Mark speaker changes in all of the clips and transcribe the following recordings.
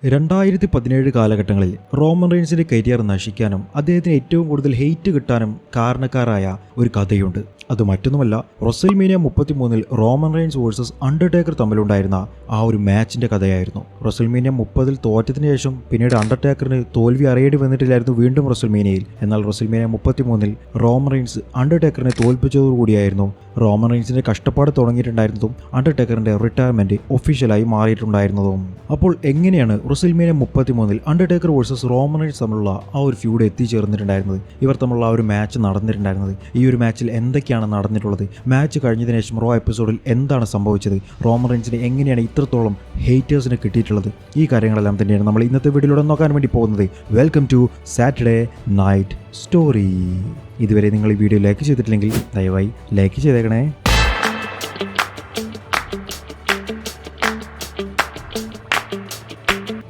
Speaker 1: 2017 കാലഘട്ടങ്ങളിൽ Roman റെയിൻസിന്റെ career നശിക്കാനും അദ്ദേഹത്തിന് ഏറ്റവും കൂടുതൽ ഹെയ്റ്റ് കിട്ടാനും കാരണക്കാരായ ഒരു കഥയുണ്ട്. അത് മറ്റൊന്നുമല്ല, റെസൽമേനിയ 33 റോമൻ റെയിൻസ് വേഴ്സസ് അണ്ടർടേക്കർ തമ്മിലുണ്ടായിരുന്ന ആ ഒരു മാച്ചിന്റെ കഥയായിരുന്നു. റെസൽമേനിയ 30 തോറ്റതിനു ശേഷം പിന്നീട് അണ്ടർടേക്കറിന് തോൽവി അറിയേണ്ടി വന്നിട്ടില്ലായിരുന്നു വീണ്ടും റെസൽമേനിയയിൽ. എന്നാൽ റെസൽമേനിയ 33 റോമൻ റെയിൻസ് അണ്ടർടേക്കറിനെ തോൽപ്പിച്ചതോടുകൂടിയായിരുന്നു റോമൻ റെയിൻസിന്റെ കഷ്ടപ്പാട് തുടങ്ങിയിട്ടുണ്ടായിരുന്നതും അണ്ടർടേക്കറിന്റെ റിട്ടയർമെന്റ് ഒഫീഷ്യലായി മാറിയിട്ടുണ്ടായിരുന്നതും. അപ്പോൾ എങ്ങനെയാണ് റെസൽമേനിയ 33 അണ്ടർടേക്കർ വേഴ്സസ് റോമൻ റെയിൻസ് തമ്മിലുള്ള ആ ഒരു ഫ്യൂഡ് എത്തിച്ചേർന്നിട്ടുണ്ടായിരുന്നത്? ഇവർ തമ്മിലുള്ള ആ ഒരു മാച്ച് നടന്നിട്ടുണ്ടായിരുന്നത്? ഈ ഒരു മാച്ചിൽ എന്തൊക്കെയാണ് നടന്നിട്ടുള്ളത്? മാച്ച് കഴിഞ്ഞതിന് ശേഷം റോ എപ്പിസോഡിൽ എന്താണ് സംഭവിച്ചത്? റോമൻ റെയിൻസിന് എങ്ങനെയാണ് ഇത്രത്തോളം ഹേറ്റേഴ്സിനെ കിട്ടിയിട്ടുള്ളത്? ഈ കാര്യങ്ങളെല്ലാം തന്നെയാണ് നമ്മൾ ഇന്നത്തെ വീഡിയോയിലൂടെ നോക്കാൻ വേണ്ടി പോകുന്നത്. Welcome to Saturday night story. ഇതുവരെ നിങ്ങൾ ഈ വീഡിയോ ലൈക്ക് ചെയ്തിട്ടില്ലെങ്കിൽ ദയവായി ലൈക്ക് ചെയ്തേക്കണേ.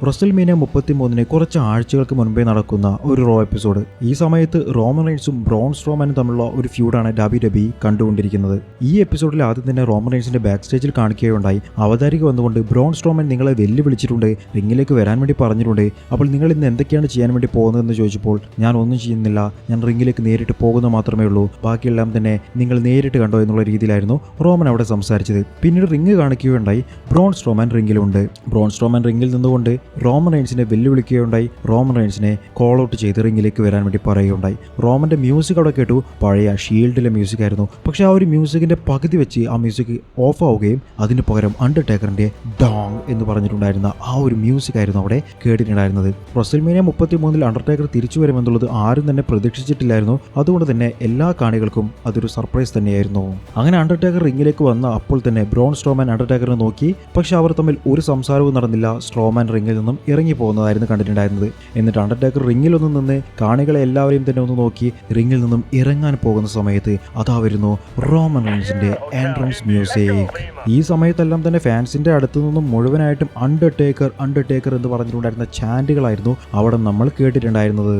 Speaker 1: റെസൽമേനിയ 33 കുറച്ച് ആഴ്ചകൾക്ക് മുൻപേ നടക്കുന്ന ഒരു റോ എപ്പിസോഡ്. ഈ സമയത്ത് റോമൻ റെയിൻസും ബ്രോൺ സ്ട്രോമാനും തമ്മിലുള്ള ഒരു ഫ്യൂഡാണ് WWE കണ്ടുകൊണ്ടിരിക്കുന്നത്. ഈ എപ്പിസോഡിൽ ആദ്യം തന്നെ റോമൻ റെയിൻസിന്റെ ബാക്ക് സ്റ്റേജിൽ കാണിക്കുകയുണ്ടായി. അവതാരിക വന്നുകൊണ്ട് ബ്രോൺ സ്ട്രോമാൻ നിങ്ങളെ വെല്ലുവിളിച്ചിട്ടുണ്ട്, റിങ്ങിലേക്ക് വരാൻ വേണ്ടി പറഞ്ഞിട്ടുണ്ട്, അപ്പോൾ നിങ്ങൾ ഇന്ന് എന്തൊക്കെയാണ് ചെയ്യാൻ വേണ്ടി പോകുന്നതെന്ന് ചോദിച്ചപ്പോൾ ഞാൻ ഒന്നും ചെയ്യുന്നില്ല, ഞാൻ റിങ്ങിലേക്ക് നേരിട്ട് പോകുന്നത് മാത്രമേ ഉള്ളൂ, ബാക്കിയെല്ലാം തന്നെ നിങ്ങൾ നേരിട്ട് കണ്ടോ എന്നുള്ള രീതിയിലായിരുന്നു റോമൻ അവിടെ സംസാരിച്ചത്. പിന്നീട് റിങ് കാണിക്കുകയുണ്ടായി. ബ്രോൺ സ്ട്രോമാൻ റിങ്ങിലുണ്ട്. ബ്രോൺ സ്ട്രോമാൻ റിങ്ങിൽ നിന്നുകൊണ്ട് റോമൻ റെയിൻസിനെ വെല്ലുവിളിക്കുകയുണ്ടായി. റോമൻ റെയിൻസിനെ കോൾ ഔട്ട് ചെയ്ത് റിങ്ങിലേക്ക് വരാൻ വേണ്ടി പറയുകയുണ്ടായി. റോമന്റെ മ്യൂസിക് അവിടെ കേട്ടു. പഴയ ഷീൽഡിലെ മ്യൂസിക് ആയിരുന്നു. പക്ഷേ ആ ഒരു മ്യൂസിക്കിന്റെ പകുതി വെച്ച് ആ മ്യൂസിക് ഓഫ് ആവുകയും അതിന് പകരം അണ്ടർടേക്കറിന്റെ ഡോങ് എന്ന് പറഞ്ഞിട്ടുണ്ടായിരുന്ന ആ ഒരു മ്യൂസിക് ആയിരുന്നു അവിടെ കേട്ടിട്ടുണ്ടായിരുന്നത്. റെസൽമേനിയ 33 അണ്ടർടേക്കർ തിരിച്ചു വരുമെന്നുള്ളത് ആരും തന്നെ പ്രതീക്ഷിച്ചിട്ടില്ലായിരുന്നു. അതുകൊണ്ട് തന്നെ എല്ലാ കാണികൾക്കും അതൊരു സർപ്രൈസ് തന്നെയായിരുന്നു. അങ്ങനെ അണ്ടർടേക്കർ റിങ്ങിലേക്ക് വന്ന അപ്പോൾ തന്നെ ബ്രോൺ സ്ട്രോമാൻ അണ്ടർടേക്കറിനെ നോക്കി. പക്ഷെ അവർ തമ്മിൽ ഒരു സംസാരവും നടന്നില്ല. സ്ട്രോമാൻ റിങ്ങിൽ നിന്നും ഇറങ്ങി പോകുന്നതായിരുന്നു കണ്ടിട്ടുണ്ടായിരുന്നത്. എന്നിട്ട് അണ്ടർടേക്കർ റിങ്ങിലൊന്നും നിന്ന് കാണികളെ എല്ലാവരെയും തന്നെ ഒന്ന് നോക്കി റിങ്ങിൽ നിന്നും ഇറങ്ങാൻ പോകുന്ന സമയത്ത് അതാ വരുന്നു റോമൻ റെയിൻസിന്റെ എൻട്രൻസ് മ്യൂസിക്. ഈ സമയത്തെല്ലാം തന്നെ ഫാൻസിന്റെ അടുത്തു നിന്നും മുഴുവനായിട്ടും അണ്ടർടേക്കർ അണ്ടർടേക്കർ എന്ന് പറഞ്ഞിട്ടുണ്ടായിരുന്ന ചാൻഡുകളായിരുന്നു അവിടെ നമ്മൾ കേട്ടിട്ടുണ്ടായിരുന്നത്.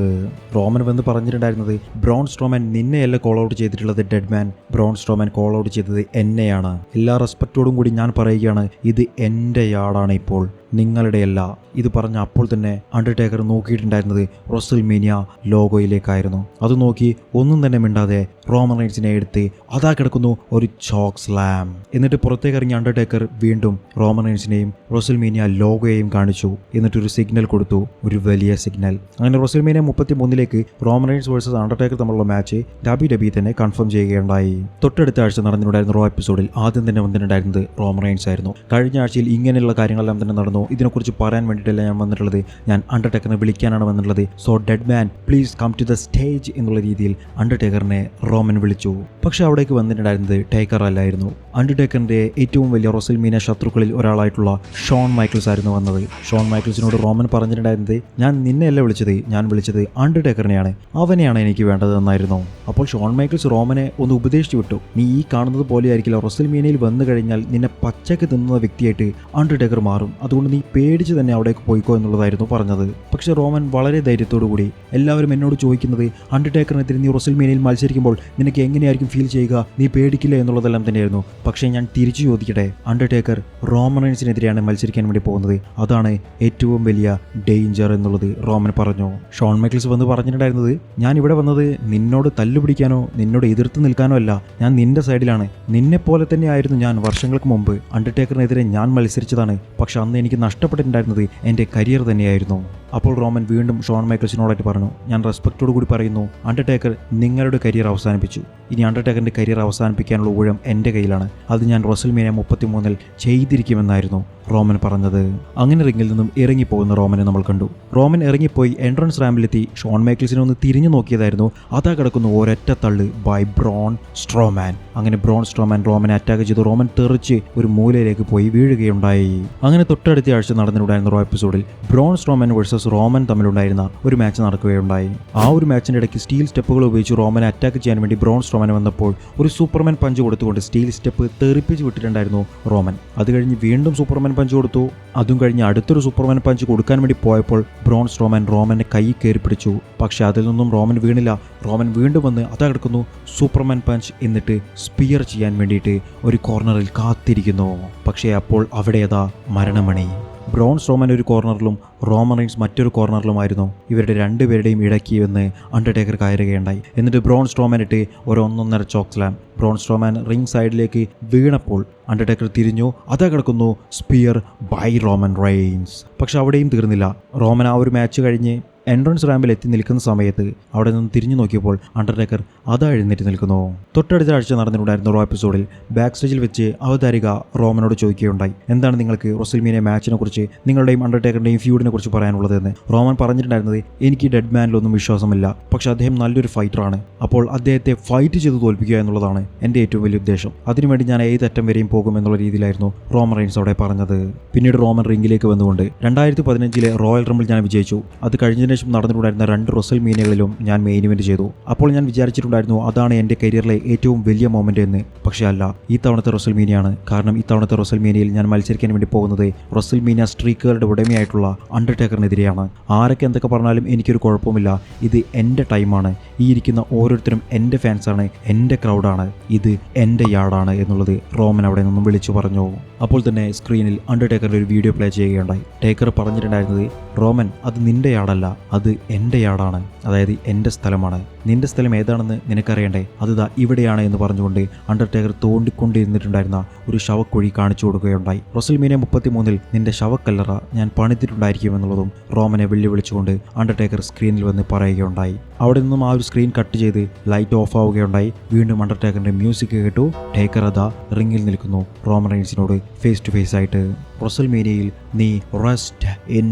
Speaker 1: റോമൻ വന്ന് പറഞ്ഞിട്ടുണ്ടായിരുന്നത്, ബ്രോൺ സ്ട്രോമാൻ നിന്നെയല്ല കോൾ ഔട്ട് ചെയ്തിട്ടുള്ളത് dead man, brown straw man call out ചെയ്തത് എന്നെയാണ്. എല്ലാ റെസ്പെക്റ്റോടും കൂടി ഞാൻ പറയുകയാണ്, ഇത് എൻ്റെ യാർഡാണ്, ഇപ്പോൾ നിങ്ങളുടെയല്ല. ഇത് പറഞ്ഞ അപ്പോൾ തന്നെ അണ്ടർടേക്കർ നോക്കിയിട്ടുണ്ടായിരുന്നത് റെസൽമേനിയ ലോഗോയിലേക്കായിരുന്നു. അത് നോക്കി ഒന്നും തന്നെ മിണ്ടാതെ റോമൻ റെയിൻസിനെ എടുത്ത് അതാ കിടക്കുന്നു ഒരു ചോക്ക് സ്ലാം. എന്നിട്ട് പുറത്തേക്ക് ഇറങ്ങിയ അണ്ടർടേക്കർ വീണ്ടും റോമൻ റെയിൻസിനെയും റെസൽമേനിയ ലോഗോയെയും കാണിച്ചു. എന്നിട്ടൊരു സിഗ്നൽ കൊടുത്തു, ഒരു വലിയ സിഗ്നൽ. അങ്ങനെ റെസൽമേനിയ 33 റോമൻ റെയിൻസ് വേഴ്സസ് അണ്ടർടേക്കർ തമ്മിലുള്ള മാച്ച് WWE തന്നെ കൺഫേം ചെയ്യുകയുണ്ടായി. തൊട്ടടുത്ത ആഴ്ച നടന്നിട്ടുണ്ടായിരുന്ന റോ എപ്പിസോഡിൽ ആദ്യം തന്നെ വന്നിട്ടുണ്ടായിരുന്നത് റോമൻ റെയിൻസ് ആയിരുന്നു. കഴിഞ്ഞ ആഴ്ചയിൽ ഇങ്ങനെയുള്ള കാര്യങ്ങളെല്ലാം തന്നെ നടന്നു. ഇതിനെക്കുറിച്ച് പറയാൻ വേണ്ടിയിട്ടല്ല ഞാൻ വന്നിട്ടുള്ളത്, ഞാൻ അണ്ടർടേക്കറിനെ വിളിക്കാനാണ് വന്നിട്ടുള്ളത്. So dead man please come to the stage എന്നുള്ള രീതിയിൽ അണ്ടർടേക്കറിനെ റോമൻ വിളിച്ചു. പക്ഷെ അവിടേക്ക് വന്നിട്ടുണ്ടായിരുന്നത് ടേക്കർ അല്ലായിരുന്നു. അണ്ടർടേക്കറിന്റെ ഏറ്റവും വലിയ റെസൽമേനിയ ശത്രുക്കളിൽ ഒരാളായിട്ടുള്ള ഷോൺ മൈക്കിൾസ് ആയിരുന്നു വന്നത്. ഷോൺ മൈക്കിൾസിനോട് റോമൻ പറഞ്ഞിട്ടുണ്ടായിരുന്നത്, ഞാൻ നിന്നെയല്ല വിളിച്ചത്, ഞാൻ വിളിച്ചത് അണ്ടർടേക്കറിനെയാണ്, അവനെയാണ് എനിക്ക് വേണ്ടത് എന്നായിരുന്നു. അപ്പോൾ ഷോൺ മൈക്കിൾസ് റോമനെ ഒന്ന് ഉപദേശിച്ചു വിട്ടു, നീ ഈ കാണുന്നത് പോലെ ആയിരിക്കില്ല, റെസൽമേനിയയിൽ വന്നു കഴിഞ്ഞാൽ നിന്നെ പച്ചക്ക് തിന്നുന്ന വ്യക്തിയായിട്ട് അണ്ടർടേക്കർ മാറും, അതുകൊണ്ട് നീ പേടിച്ച് തന്നെ അവിടേക്ക് പോയിക്കോ എന്നുള്ളതായിരുന്നു പറഞ്ഞത്. പക്ഷെ റോമൻ വളരെ ധൈര്യത്തോടു കൂടി, എല്ലാവരും എന്നോട് ചോദിക്കുന്നത് അണ്ടർടേക്കറിനെതിരെ നീ റെസൽമേനിയയിൽ മത്സരിക്കുമ്പോൾ നിനക്ക് എങ്ങനെയായിരിക്കും ഫീൽ ചെയ്യുക, നീ പേടിക്കില്ല എന്നുള്ളതെല്ലാം തന്നെയായിരുന്നു. പക്ഷേ ഞാൻ തിരിച്ചു ചോദിക്കട്ടെ, അണ്ടർടേക്കർ റോമൻ റെയിൻസിനെതിരെയാണ് മത്സരിക്കാൻ വേണ്ടി പോകുന്നത്, അതാണ് ഏറ്റവും വലിയ ഡേഞ്ചർ എന്നുള്ളത് റോമൻ പറഞ്ഞു. ഷോൺ മൈക്കിൾസ് വന്ന് പറഞ്ഞിട്ടുണ്ടായിരുന്നത്, ഞാൻ ഇവിടെ വന്നത് നിന്നോട് തല്ലുപിടിക്കാനോ നിന്നോട് എതിർത്ത് നിൽക്കാനോ അല്ല, ഞാൻ നിന്റെ സൈഡിലാണ്. നിന്നെപ്പോലെ തന്നെയായിരുന്നു ഞാൻ വർഷങ്ങൾക്ക് മുമ്പ്, അണ്ടർടേക്കറിനെതിരെ ഞാൻ മത്സരിച്ചതാണ്, പക്ഷെ അന്ന് എനിക്ക് നഷ്ടപ്പെട്ടിട്ടുണ്ടായിരുന്നത് എൻ്റെ കരിയർ തന്നെയായിരുന്നു. അപ്പോൾ റോമൻ വീണ്ടും ഷോൺ മൈക്കിൾസിനോടായിട്ട് പറഞ്ഞു, ഞാൻ റെസ്പെക്റ്റോട് കൂടി പറയുന്നു, അണ്ടർടേക്കർ നിങ്ങളുടെ കരിയർ അവസാനിപ്പിച്ചു, ഇനി അണ്ടർടേക്കറിൻ്റെ കരിയർ അവസാനിപ്പിക്കാനുള്ള ഊഴം എൻ്റെ കയ്യിലാണ്, അത് ഞാൻ റെസൽമേനിയ 33 ചെയ്തിരിക്കുമെന്നായിരുന്നു റോമൻ പറഞ്ഞത്. അങ്ങനെ റിങ്ങിൽ നിന്നും ഇറങ്ങിപ്പോകുന്ന റോമനെ നമ്മൾ കണ്ടു. റോമൻ ഇറങ്ങിപ്പോയി എൻട്രൻസ് റാമ്പിലെത്തി ഷോൺ മൈക്കിൾസിനെ ഒന്ന് തിരിഞ്ഞു നോക്കിയതായിരുന്നു. അതാ കിടക്കുന്നു ഒരൊറ്റ തള്ള് ബൈ ബ്രോൺ സ്ട്രോമാൻ. അങ്ങനെ ബ്രോൺ സ്ട്രോമാൻ റോമനെ അറ്റാക്ക് ചെയ്തു. റോമൻ തെറിച്ച് ഒരു മൂലയിലേക്ക് പോയി വീഴുകയുണ്ടായി. അങ്ങനെ തൊട്ടടുത്ത ആഴ്ച നടന്നിട്ടുണ്ടായിരുന്ന റോ എപ്പിസോഡിൽ ബ്രോൺ സ്ട്രോമാൻ വേഴ്സസ് റോമൻ തമ്മിലുണ്ടായിരുന്ന ഒരു മാച്ച് നടക്കുകയുണ്ടായി. ആ ഒരു മാച്ചിൻ്റെ ഇടയ്ക്ക് സ്റ്റീൽ സ്റ്റെപ്പുകൾ ഉപയോഗിച്ച് റോമനെ അറ്റാക്ക് ചെയ്യാൻ വേണ്ടി ബ്രോൺ സ്ട്രോമാൻ വന്നപ്പോൾ ഒരു സൂപ്പർമാൻ പഞ്ച് കൊടുത്തുകൊണ്ട് സ്റ്റീൽ സ്റ്റെപ്പ് തെറിപ്പിച്ച് വിട്ടിട്ടുണ്ടായിരുന്നു റോമൻ. അത് കഴിഞ്ഞ് വീണ്ടും സൂപ്പർമാൻ പഞ്ച് കൊടുത്തു. അതും കഴിഞ്ഞ് അടുത്തൊരു സൂപ്പർമാൻ പഞ്ച് കൊടുക്കാൻ വേണ്ടി പോയപ്പോൾ ബ്രോൺ സ്ട്രോമാൻ റോമനെ കൈ കയറി പിടിച്ചു. പക്ഷെ അതിൽ നിന്നും റോമൻ വീണില്ല. റോമൻ വീണ്ടും വന്ന് അതാ കിടക്കുന്നു സൂപ്പർമാൻ പഞ്ച്, എന്നിട്ട് സ്പിയർ ചെയ്യാൻ വേണ്ടിയിട്ട് ഒരു കോർണറിൽ കാത്തിരിക്കുന്നു. പക്ഷേ അപ്പോൾ അവിടെ അതാ മരണമണി. ബ്രോൺ സ്ട്രോമൻ ഒരു കോർണറിലും റോമൻ റെയിൻസ് മറ്റൊരു കോർണറിലുമായിരുന്നു. ഇവരുടെ രണ്ടുപേരുടെയും ഇടയ്ക്ക് വന്ന് അണ്ടർടേക്കർ കയറുകയുണ്ടായി. എന്നിട്ട് ബ്രോൺ സ്ട്രോമനിട്ട് ഒരു 1.5 chokeslam. Braun Strowman ring സൈഡിലേക്ക് വീണപ്പോൾ അണ്ടർടേക്കർ തിരിഞ്ഞു. അതാ കിടക്കുന്നു സ്പിയർ ബൈ റോമൻ റെയിൻസ്. പക്ഷെ അവിടെയും തീർന്നില്ല. റോമൻ ആ ഒരു മാച്ച് കഴിഞ്ഞ് എൻട്രൻസ് റാമ്പിൽ എത്തി നിൽക്കുന്ന സമയത്ത് അവിടെ നിന്ന് തിരിഞ്ഞു നോക്കിയപ്പോൾ അണ്ടർടേക്കർ അതാ എഴുന്നേറ്റ് നിൽക്കുന്നു. തൊട്ടടുത്ത ആഴ്ച നടന്നിട്ടുണ്ടായിരുന്ന റോ എപ്പിസോഡിൽ ബാക്ക് സ്റ്റേജിൽ വെച്ച് അവതാരിക റോമനോട് ചോദിക്കുകയുണ്ടായി, എന്താണ് നിങ്ങൾക്ക് റെസ്ൽമേനിയ മാച്ചിനെ കുറിച്ച് നിങ്ങളുടെയും അണ്ടർടേക്കറിൻ്റെയും ഫ്യൂഡിനെ കുറിച്ച് പറയാനുള്ളതെന്ന്. റോമൻ പറഞ്ഞിട്ടുണ്ടായിരുന്നത്, എനിക്ക് ഡെഡ് മാനിലൊന്നും വിശ്വാസമില്ല, പക്ഷെ അദ്ദേഹം നല്ലൊരു ഫൈറ്ററാണ്. അപ്പോൾ അദ്ദേഹത്തെ ഫൈറ്റ് ചെയ്ത് തോൽപ്പിക്കുക എന്നുള്ളതാണ് എൻ്റെ ഏറ്റവും വലിയ ഉദ്ദേശം. അതിനുവേണ്ടി ഞാൻ ഏതറ്റം വരെയും പോകുമെന്നുള്ള രീതിയിലായിരുന്നു റോമൻ റെയിൻസ് അവിടെ പറഞ്ഞത്. പിന്നീട് റോമൻ റിംഗിലേക്ക് വന്നുകൊണ്ട് 2015 റോയൽ റംബിൾ ഞാൻ വിജയിച്ചു. അത് കഴിഞ്ഞതിന് ശേഷം നടന്നിട്ടുണ്ടായിരുന്ന 2 റെസ്ൽമേനിയകളിലും ഞാൻ മെയിൻ ഇവന്റ് ചെയ്തു. അപ്പോൾ ഞാൻ വിചാരിച്ചിട്ടുണ്ടായിരുന്നു അതാണ് എൻ്റെ കരിയറിലെ ഏറ്റവും വലിയ മൊമെന്റ് എന്ന്. പക്ഷേ അല്ല, ഈ തവണത്തെ റെസ്ൽമേനിയാണ്. കാരണം ഈ തവണത്തെ റെസ്ൽമേനിയയിൽ ഞാൻ മത്സരിക്കാൻ വേണ്ടി പോകുന്നത് റെസ്ൽമേനിയ സ്ട്രീക്കുകളുടെ ഉടമയായിട്ടുള്ള അണ്ടർടേക്കറിനെതിരെയാണ്. ആരൊക്കെ എന്തൊക്കെ പറഞ്ഞാലും എനിക്കൊരു കുഴപ്പമില്ല. ഇത് എൻ്റെ ടൈമാണ്. ഈ ഇരിക്കുന്ന ഓരോരുത്തരും എൻ്റെ ഫാൻസാണ്, എൻ്റെ ക്രൗഡാണ്, ഇത് എൻ്റെ യാർഡാണ് എന്നുള്ളത് റോമൻ അവിടെ നിന്നും വിളിച്ചു പറഞ്ഞു. അപ്പോൾ തന്നെ സ്ക്രീനിൽ അണ്ടർടേക്കറിൻ്റെ ഒരു വീഡിയോ പ്ലേ ചെയ്യുകയുണ്ടായി. ടേക്കർ പറഞ്ഞിട്ടുണ്ടായിരുന്നത്, റോമൻ, അത് നിൻ്റെ യാർഡല്ല, അത് എൻ്റെ യാർഡാണ്, അതായത് എൻ്റെ സ്ഥലമാണ്. നിന്റെ സ്ഥലം ഏതാണെന്ന് നിനക്കറിയണ്ടേ, അത് ദാ ഇവിടെയാണ് എന്ന് പറഞ്ഞുകൊണ്ട് അണ്ടർടേക്കർ തോണ്ടിക്കൊണ്ടിരുന്നിട്ടുണ്ടായിരുന്ന ഒരു ശവക്കുഴി കാണിച്ചു കൊടുക്കുകയുണ്ടായി. റെസ്ൽമേനിയ 33 നിന്റെ ശവക്കല്ലറ ഞാൻ പണിതിട്ടുണ്ടായിരിക്കുമെന്നുള്ളതും റോമനെ വെല്ലുവിളിച്ചുകൊണ്ട് അണ്ടർടേക്കർ സ്ക്രീനിൽ വന്ന് പറയുകയുണ്ടായി. അവിടെ നിന്നും ആ ഒരു സ്ക്രീൻ കട്ട് ചെയ്ത് ലൈറ്റ് ഓഫ് ആവുകയുണ്ടായി. വീണ്ടും അണ്ടർടേക്കറിന്റെ മ്യൂസിക് കേട്ടു. ടേക്കർ അതാ റിംഗിൽ നിൽക്കുന്നു റോമൻ റെയിൻസിനോട് ഫേസ് ടു ഫേസ് ആയിട്ട്. റെസ്ൽമേനിയയിൽ നീ റെസ്റ്റ് ഇൻ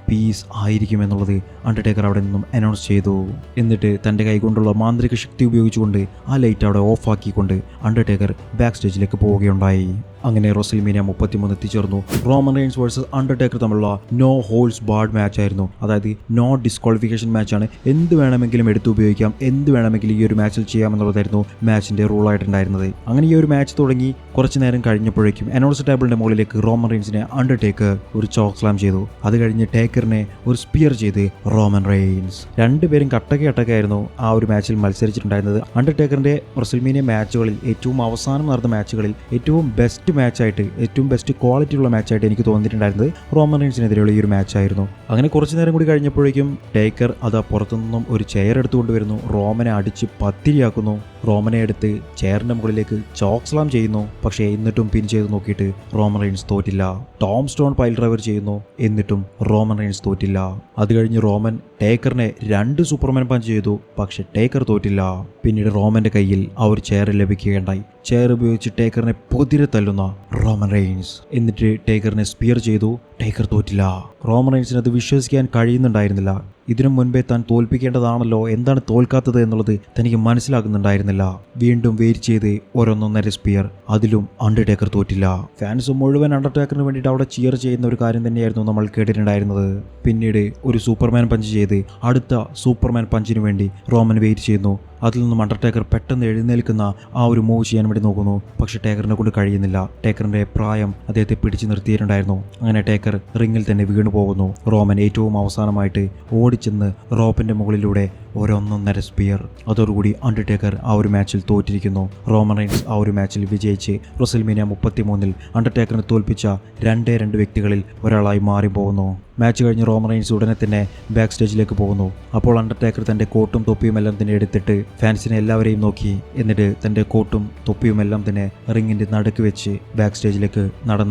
Speaker 1: പീസ് ആയിരിക്കുമെന്നുള്ളത് അണ്ടർടേക്കർ അവിടെ നിന്നും അനൗൺസ് ചെയ്തു. എന്നിട്ട് തൻ്റെ കൈകൊണ്ടുള്ള മാന്ത്രിക ശക്തി ഉപയോഗിച്ചുകൊണ്ട് ആ ലൈറ്റ് അവിടെ ഓഫ് ആക്കിക്കൊണ്ട് അണ്ടർടേക്കർ ബാക്ക് സ്റ്റേജിലേക്ക് പോവുകയുണ്ടായി. അങ്ങനെ റെസ്ൽമേനിയ 33 എത്തിച്ചേർന്നു. റോമൻ റെയിൻസ് വേഴ്സസ് അണ്ടർടേക്കർ തമ്മിലുള്ള നോ ഹോൾസ് ബാർഡ് മാച്ച് ആയിരുന്നു. അതായത് നോ ഡിസ്ക്വാളിഫിക്കേഷൻ മാച്ചാണ്. എന്ത് വേണമെങ്കിലും എടുത്ത് ഉപയോഗിക്കാം, എന്ത് വേണമെങ്കിലും ഈ ഒരു മാച്ചിൽ ചെയ്യാമെന്നുള്ളതായിരുന്നു മാച്ചിൻ്റെ റൂളായിട്ടുണ്ടായിരുന്നത്. അങ്ങനെ ഈ ഒരു മാച്ച് തുടങ്ങി കുറച്ച് നേരം കഴിഞ്ഞപ്പോഴേക്കും അനൗൺസ് ടേബിളിൻ്റെ മുകളിലേക്ക് റോമൻ റെയിൻസിനെ അണ്ടർടേക്കർ ഒരു ചോക്ക് സ്ലാം ചെയ്തു. അത് കഴിഞ്ഞ് ടേക്കറിനെ ഒരു സ്പിയർ ചെയ്ത് റോമൻ റെയിൻസ്. രണ്ടുപേരും കട്ടക്കയായിരുന്നു ആ ഒരു മാച്ചിൽ മത്സരിച്ചിട്ടുണ്ടായിരുന്നത്. അണ്ടർടേക്കറിൻ്റെ റെസ്ൽമേനിയ മാച്ചുകളിൽ ഏറ്റവും അവസാനം നടന്ന മാച്ചുകളിൽ ഏറ്റവും ബെസ്റ്റ് മാച്ചായിട്ട്, ഏറ്റവും ബെസ്റ്റ് ക്വാളിറ്റി ഉള്ള മാച്ചായിട്ട് എനിക്ക് തോന്നിയിട്ടുണ്ടായിരുന്നത് റോമൻ റെയിൻസിനെതിരെയുള്ള ഈ ഒരു മാച്ചായിരുന്നു. അങ്ങനെ കുറച്ച് നേരം കൂടി കഴിഞ്ഞപ്പോഴേക്കും ടേക്കർ അത് പുറത്തുനിന്നും ഒരു ചെയർ എടുത്തുകൊണ്ട് വരുന്നു. റോമനെ അടിച്ച് പത്തിരിയാക്കുന്നു. റോമനെ എടുത്ത് ചെയറിൻ്റെ മുകളിലേക്ക് ചോക്ക് സ്ലാം ചെയ്യുന്നു. പക്ഷേ എന്നിട്ടും പിൻ ചെയ്ത് നോക്കിയിട്ട് റോമൻ റെയിൻസ് തോറ്റില്ല. ടോം സ്റ്റോൺ പൈൽ ഡ്രൈവർ ചെയ്യുന്നു. എന്നിട്ടും റോമൻ റെയിൻസ് തോറ്റില്ല. അത് കഴിഞ്ഞ് റോമൻ ടേക്കറിനെ 2 സൂപ്പർമാൻ പഞ്ച് ചെയ്തു. പക്ഷെ ടേക്കർ തോറ്റില്ല. പിന്നീട് റോമന്റെ കയ്യിൽ ആ ഒരു ചെയർ ലഭിക്കുകയുണ്ടായി. ചെയർ ഉപയോഗിച്ച് ടേക്കറിനെ പൊതിരെ തല്ലുന്ന റോമൻ റെയിൻസ്. എന്നിട്ട് ടേക്കറിനെ സ്പിയർ ചെയ്തു. ടേക്കർ തോറ്റില്ല. റോമൻ റെയിൻസിന് അത് വിശ്വസിക്കാൻ കഴിയുന്നുണ്ടായിരുന്നില്ല. ഇതിനു മുൻപേ താൻ തോൽപ്പിക്കേണ്ടതാണല്ലോ, എന്താണ് തോൽക്കാത്തത് എന്നുള്ളത് തനിക്ക് മനസ്സിലാകുന്നുണ്ടായിരുന്നില്ല. വീണ്ടും വെയിറ്റ് ചെയ്ത് 1.5 സ്പിയർ. അതിലും അണ്ടർടേക്കർ തോറ്റില്ല. ഫാൻസ് മുഴുവൻ അണ്ടർടേക്കറിന് വേണ്ടിയിട്ട് അവിടെ ചിയർ ചെയ്യുന്ന ഒരു കാര്യം തന്നെയായിരുന്നു നമ്മൾ കേട്ടിട്ടുണ്ടായിരുന്നത്. പിന്നീട് ഒരു സൂപ്പർമാൻ പഞ്ച് ചെയ്ത് അടുത്ത സൂപ്പർമാൻ പഞ്ചിന് വേണ്ടി റോമൻ വെയിറ്റ് ചെയ്യുന്നു. അതിൽ നിന്നും അണ്ടർടേക്കർ പെട്ടെന്ന് എഴുന്നേൽക്കുന്ന ആ ഒരു മൂവ് ചെയ്യാൻ വേണ്ടി നോക്കുന്നു. പക്ഷെ ടേക്കറിനെ കൊണ്ട് കഴിയുന്നില്ല. ടേക്കറിന്റെ പ്രായം അദ്ദേഹത്തെ പിടിച്ചു നിർത്തിയിട്ടുണ്ടായിരുന്നു. അങ്ങനെ ടേക്കർ റിങ്ങിൽ തന്നെ വീണു പോകുന്നു. റോമൻ ഏറ്റവും അവസാനമായിട്ട് ഓടിച്ചെന്ന് റോപ്പിന്റെ മുകളിലൂടെ 1.5 സ്പിയർ. അതോടുകൂടി അണ്ടർടേക്കർ ആ ഒരു മാച്ചിൽ തോറ്റിരിക്കുന്നു. റോമൻ റെയിൻസ് ആ ഒരു മാച്ചിൽ വിജയിച്ച് റെസ്ൽമേനിയ 33 അണ്ടർടേക്കറിനെ തോൽപ്പിച്ച 2 വ്യക്തികളിൽ ഒരാളായി മാറിപ്പോകുന്നു. മാച്ച് കഴിഞ്ഞ് റോമൻ റെയിൻസ് ഉടനെ തന്നെ ബാക്ക് സ്റ്റേജിലേക്ക് പോകുന്നു. അപ്പോൾ അണ്ടർടേക്കർ തൻ്റെ കോട്ടും തൊപ്പിയും എല്ലാം തന്നെ എടുത്തിട്ട് ഫാൻസിനെ എല്ലാവരെയും നോക്കി. എന്നിട്ട് തൻ്റെ കോട്ടും തൊപ്പിയും എല്ലാം തന്നെ റിങ്ങിൻ്റെ നടുക്ക് വെച്ച് ബാക്ക് സ്റ്റേജിലേക്ക്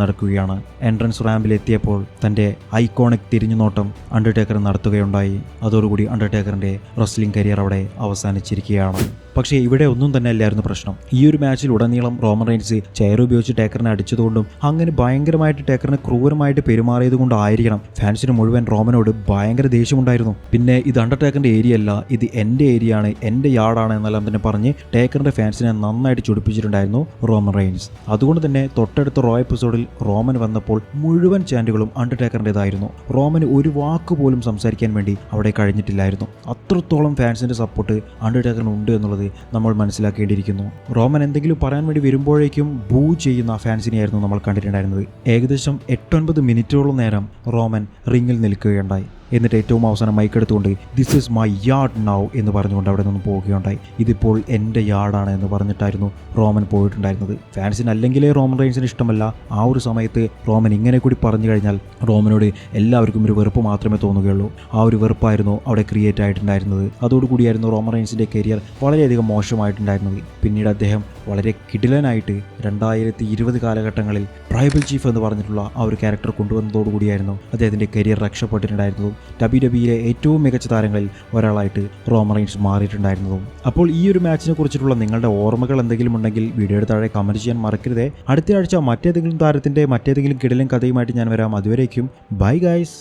Speaker 1: നടക്കുകയാണ്. എൻട്രൻസ് റാമ്പിൽ എത്തിയപ്പോൾ തൻ്റെ ഐക്കോണിക് തിരിഞ്ഞു നോട്ടം അണ്ടർടേക്കർ നടത്തുകയുണ്ടായി. അതോടുകൂടി അണ്ടർടേക്കറിൻ്റെ റെസ്ലിംഗ് കരിയർ അവിടെ അവസാനിച്ചിരിക്കുകയാണ്. പക്ഷേ ഇവിടെ ഒന്നും തന്നെ അല്ലായിരുന്നു പ്രശ്നം. ഈ ഒരു മാച്ചിൽ ഉടനീളം റോമൻ റെയിൻസ് ചെയർ ഉപയോഗിച്ച് ടേക്കറിനെ അടിച്ചതുകൊണ്ടും അങ്ങനെ ഭയങ്കരമായിട്ട് ടേക്കറിനെ ക്രൂരമായിട്ട് പെരുമാറിയത് കൊണ്ടായിരിക്കണം ഫാൻസിന് മുഴുവൻ റോമനോട് ഭയങ്കര ദേഷ്യമുണ്ടായിരുന്നു. പിന്നെ ഇത് അണ്ടർടേക്കറിന്റെ ഏരിയ അല്ല, ഇത് എൻ്റെ ഏരിയ ആണ്, എൻ്റെ യാർഡാണ് എന്നെല്ലാം തന്നെ പറഞ്ഞ് ടേക്കറിന്റെ ഫാൻസിനെ നന്നായിട്ട് ചൊടിപ്പിച്ചിട്ടുണ്ടായിരുന്നു റോമൻ റെയിൻസ്. അതുകൊണ്ട് തന്നെ തൊട്ടടുത്ത റോ എപ്പിസോഡിൽ റോമൻ വന്നപ്പോൾ മുഴുവൻ ചാൻഡുകളും അണ്ടർടേക്കറിൻ്റെതായിരുന്നു. റോമന് ഒരു വാക്ക് പോലും സംസാരിക്കാൻ വേണ്ടി അവിടെ കഴിഞ്ഞിട്ടില്ലായിരുന്നു. അത്രത്തോളം ഫാൻസിന്റെ സപ്പോർട്ട് അണ്ടർടേക്കറിന് ഉണ്ട് എന്നുള്ളത് നമ്മൾ മനസ്സിലാക്കേണ്ടിയിരിക്കുന്നു. റോമൻ എന്തെങ്കിലും പറയാൻ വേണ്ടി വരുമ്പോഴേക്കും ബൂ ചെയ്യുന്ന ഫാൻസിനെയായിരുന്നു നമ്മൾ കണ്ടിട്ടുണ്ടായിരുന്നത്. ഏകദേശം 8-9 മിനിറ്റോളം നേരം റോമൻ റിങ്ങിൽ നിൽക്കുകയുണ്ടായി. എന്നിട്ട് ഏറ്റവും അവസാനം മൈക്കെടുത്തുകൊണ്ട് this is my yard now എന്ന് പറഞ്ഞുകൊണ്ട് അവിടെ നിന്ന് പോവുകയുണ്ടായി. ഇതിപ്പോൾ എൻ്റെ യാർഡാണ് എന്ന് പറഞ്ഞിട്ടായിരുന്നു റോമൻ പോയിട്ടുണ്ടായിരുന്നത്. ഫാൻസിന് അല്ലെങ്കിലേ റോമൻ റെയിൻസിന് ഇഷ്ടമല്ല. ആ ഒരു സമയത്ത് റോമൻ ഇങ്ങനെ കൂടി പറഞ്ഞു കഴിഞ്ഞാൽ റോമനോട് എല്ലാവർക്കും ഒരു വെറുപ്പ് മാത്രമേ തോന്നുകയുള്ളൂ. ആ ഒരു വെറുപ്പായിരുന്നു അവിടെ ക്രിയേറ്റ് ആയിട്ടുണ്ടായിരുന്നത്. അതോടുകൂടിയായിരുന്നു റോമൻ റെയിൻസിൻ്റെ കരിയർ വളരെയധികം മോശമായിട്ടുണ്ടായിരുന്നത്. പിന്നീട് അദ്ദേഹം വളരെ കിടിലനായിട്ട് 2020 കാലഘട്ടങ്ങളിൽ ട്രൈബൽ ചീഫ് എന്ന് പറഞ്ഞിട്ടുള്ള ആ ഒരു ക്യാരക്ടർ കൊണ്ടുവന്നതോടുകൂടിയായിരുന്നു അദ്ദേഹത്തിൻ്റെ കരിയർ രക്ഷപ്പെട്ടിട്ടുണ്ടായിരുന്നതും WWEയിലെ ഏറ്റവും മികച്ച താരങ്ങളിൽ ഒരാളായിട്ട് റോമൻ റെയിൻസ് മാറിയിട്ടുണ്ടായിരുന്നതും. അപ്പോൾ ഈ ഒരു മാച്ചിനെ കുറിച്ചിട്ടുള്ള നിങ്ങളുടെ ഓർമ്മകൾ എന്തെങ്കിലും ഉണ്ടെങ്കിൽ വീഡിയോയുടെ താഴെ കമൻറ്റ് ചെയ്യാൻ മറക്കരുതേ. അടുത്ത ആഴ്ച മറ്റേതെങ്കിലും താരത്തിൻ്റെ മറ്റേതെങ്കിലും കിടിലൻ കഥയുമായിട്ട് ഞാൻ വരാം. അതുവരേക്കും ബൈ ഗൈസ്.